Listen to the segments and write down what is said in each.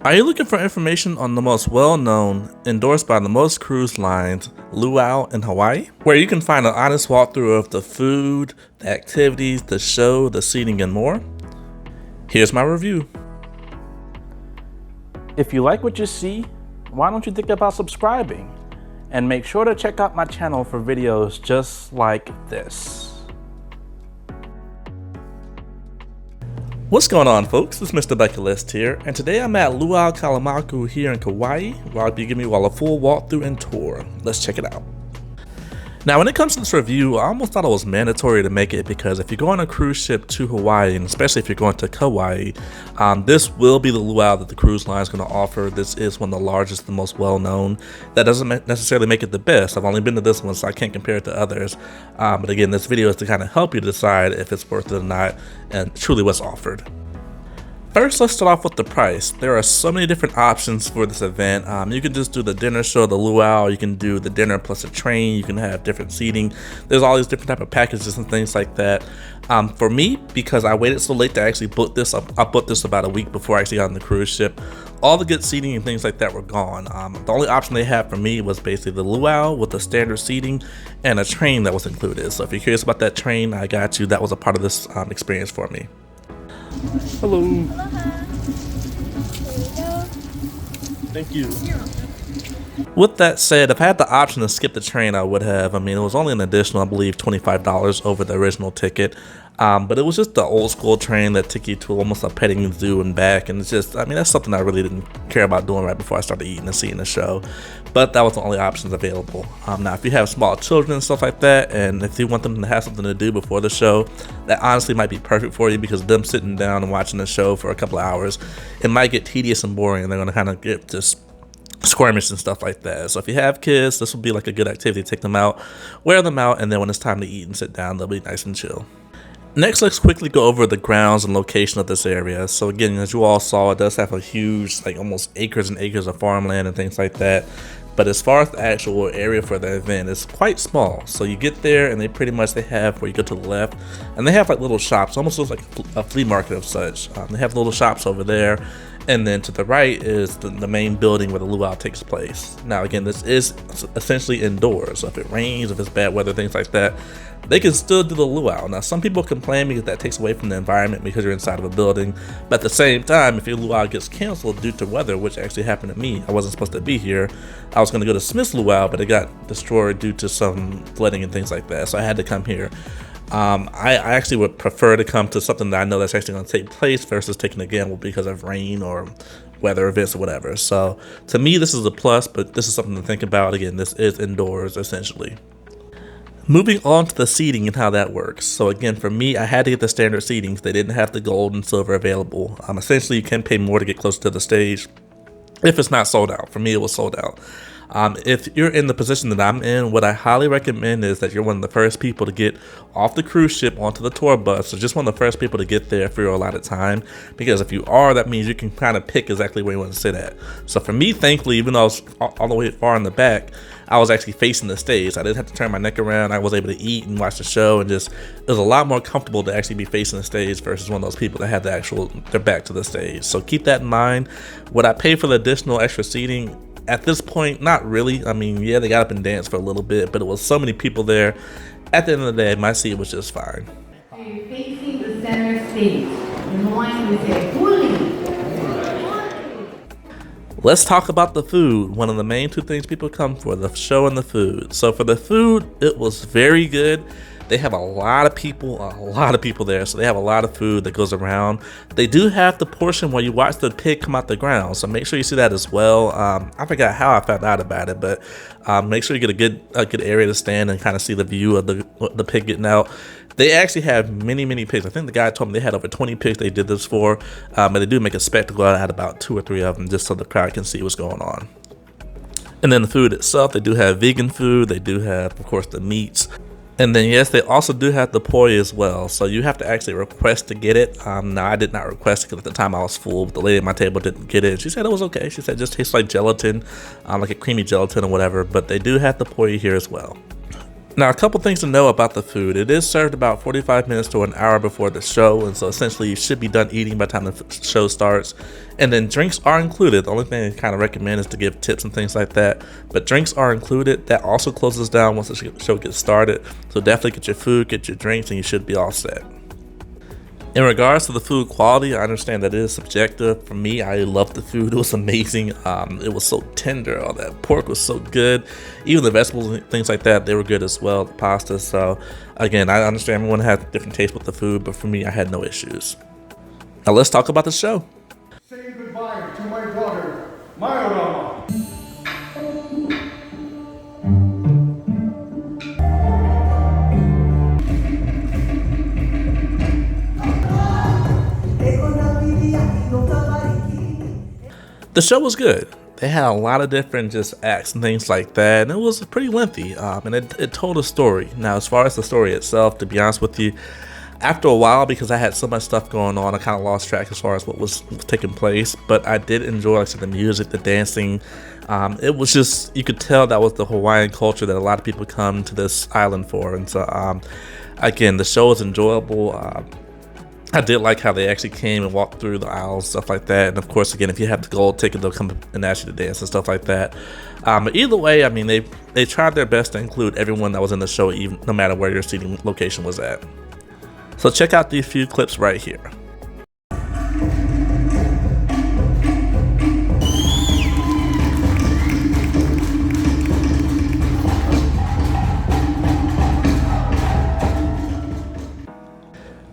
Are you looking for information on the most well-known, endorsed by the most cruise lines, Luau in Hawaii? Where you can find an honest walkthrough of the food, the activities, the show, the seating, and more? Here's my review. If you like what you see, why don't you think about subscribing? And make sure to check out my channel for videos just like this. What's going on, folks? It's MrBucketlist here, and today I'm at Luau Kalamaku here in Kauai, where I'll be giving you all a full walkthrough and tour. Let's check it out. Now, when it comes to this review, I almost thought it was mandatory to make it because if you go on a cruise ship to Hawaii, and especially if you're going to Kauai, this will be the luau that the cruise line is going to offer. This is one of the largest and most well-known. That doesn't necessarily make it the best. I've only been to this one, so I can't compare it to others. But again, this video is to kind of help you decide if it's worth it or not and truly what's offered. First, let's start off with the price. There are so many different options for this event. You can just do the dinner show, the luau. You can do the dinner plus a train. You can have different seating. There's all these different type of packages and things like that. For me, because I waited so late to actually book this, I booked this about a week before I actually got on the cruise ship. All the good seating and things like that were gone. The only option they had for me was basically the luau with the standard seating and a train that was included. So if you're curious about that train, I got you. That was a part of this experience for me. Hello. Thank you. With that said, if I had the option to skip the train, I would have. I mean, it was only an additional, I believe, $25 over the original ticket. But it was just the old school train that took you to almost a petting zoo and back. And it's just, I mean, that's something I really didn't care about doing right before I started eating and seeing the show. But that was the only options available. Now, if you have small children and stuff like that, and if you want them to have something to do before the show, that honestly might be perfect for you because them sitting down and watching the show for a couple of hours, it might get tedious and boring, and they're going to kind of get just squirmish and stuff like that. So if you have kids, this will be like a good activity. Take them out, wear them out, and then when it's time to eat and sit down, they'll be nice and chill. Next, let's quickly go over the grounds and location of this area. So again, as you all saw, it does have a huge, like almost acres and acres of farmland and things like that. But as far as the actual area for the event, it's quite small. So you get there and they have where you go to the left, and they have like little shops, almost looks like a flea market of such. They have little shops over there. And then to the right is the main building where the luau takes place. Now again, this is essentially indoors. So if it rains, if it's bad weather, things like that, they can still do the luau. Now some people complain because that takes away from the environment because you're inside of a building. But at the same time, if your luau gets canceled due to weather, which actually happened to me, I wasn't supposed to be here. I was going to go to Smith's luau, but it got destroyed due to some flooding and things like that. So I had to come here. I actually would prefer to come to something that I know that's actually going to take place versus taking a gamble because of rain or weather events or whatever. So to me, this is a plus, but this is something to think about. Again, this is indoors essentially. Moving on to the seating and how that works. So again, for me, I had to get the standard seating. They didn't have the gold and silver available. Essentially, you can pay more to get closer to the stage if it's not sold out. For me, it was sold out. If you're in the position that I'm in, what I highly recommend is that you're one of the first people to get off the cruise ship onto the tour bus. So just one of the first people to get there for your allotted time. Because if you are, that means you can kind of pick exactly where you want to sit at. So for me, thankfully, even though I was all the way far in the back, I was actually facing the stage. I didn't have to turn my neck around. I was able to eat and watch the show, and just it was a lot more comfortable to actually be facing the stage versus one of those people that had their back to the stage. So keep that in mind. Would I pay for the additional extra seating? At this point, not really. I mean, yeah, they got up and danced for a little bit, but it was so many people there. At the end of the day, my seat was just fine. Facing the center stage. In Hawaiian, we say huli. Let's talk about the food. One of the main two things people come for, the show and the food. So for the food, it was very good. They have a lot of people there, so they have a lot of food that goes around. They do have the portion where you watch the pig come out the ground, so make sure you see that as well. I forgot how I found out about it, but make sure you get a good area to stand and kind of see the view of the pig getting out. They actually have many pigs. I think the guy told me they had over 20 pigs they did this for, but they do make a spectacle out of about 2 or 3 of them just so the crowd can see what's going on. And then the food itself, they do have vegan food. They do have, of course, the meats. And then, yes, they also do have the poi as well. So you have to actually request to get it. Now, I did not request it because at the time I was full, but the lady at my table didn't get it. She said it was okay. She said it just tastes like gelatin, like a creamy gelatin or whatever. But they do have the poi here as well. Now, a couple things to know about the food. It is served about 45 minutes to an hour before the show, and so essentially you should be done eating by the time the show starts. And then drinks are included. The only thing I kind of recommend is to give tips and things like that, but drinks are included. That also closes down once the show gets started, so definitely get your food, get your drinks, and you should be all set. In regards to the food quality, I understand that it is subjective. For me, I loved the food. It was amazing. It was so tender. All that pork was so good. Even the vegetables and things like that, they were good as well, the pasta. So again, I understand everyone has different tastes with the food, but for me, I had no issues. Now let's talk about the show. Say goodbye to my daughter, Mayurama. The show was good. They had a lot of different just acts and things like that, and it was pretty lengthy, and it told a story. Now, as far as the story itself, to be honest with you, after a while, because I had so much stuff going on, I kind of lost track as far as what was taking place, but I did enjoy, like I said, the music, the dancing. It was just, you could tell that was the Hawaiian culture that a lot of people come to this island for, and so, again, the show was enjoyable. I did like how they actually came and walked through the aisles, stuff like that. And of course, again, if you have the gold ticket, they'll come and ask you to dance and stuff like that. But either way, I mean, they tried their best to include everyone that was in the show, even no matter where your seating location was at. So check out these few clips right here.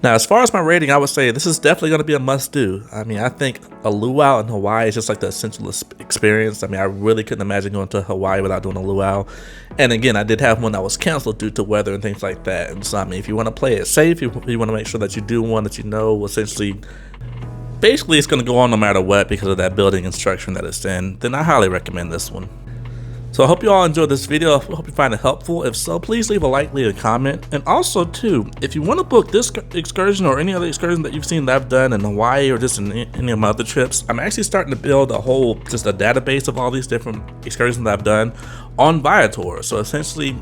Now, as far as my rating, I would say this is definitely going to be a must-do. I mean, I think a luau in Hawaii is just like the essential experience. I mean, I really couldn't imagine going to Hawaii without doing a luau. And again, I did have one that was canceled due to weather and things like that. And so, I mean, if you want to play it safe, you want to make sure that you do one that you know essentially, basically it's going to go on no matter what because of that building instruction that it's in, then I highly recommend this one. So I hope you all enjoyed this video. I hope you find it helpful. If so, please leave a like, leave a comment. And also too, if you want to book this excursion or any other excursion that you've seen that I've done in Hawaii or just in any of my other trips, I'm actually starting to build just a database of all these different excursions that I've done on Viator. So essentially,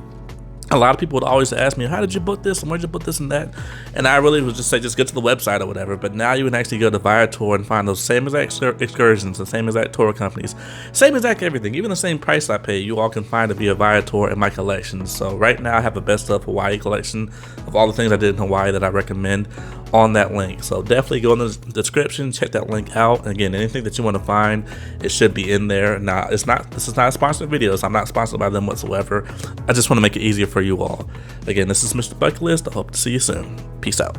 a lot of people would always ask me, how did you book this and where'd you book this and that? And I really would just say, just get to the website or whatever. But now you can actually go to Viator and find those same exact excursions, the same exact tour companies, same exact everything, even the same price I pay, you all can find it via Viator in my collections. So right now I have a best of Hawaii collection of all the things I did in Hawaii that I recommend on that link. So definitely go in the description, check that link out. And again, anything that you want to find, it should be in there. Now, this is not a sponsored video, so I'm not sponsored by them whatsoever. I just want to make it easier for you all. Again, this is Mr. Bucket List. I hope to see you soon. Peace out.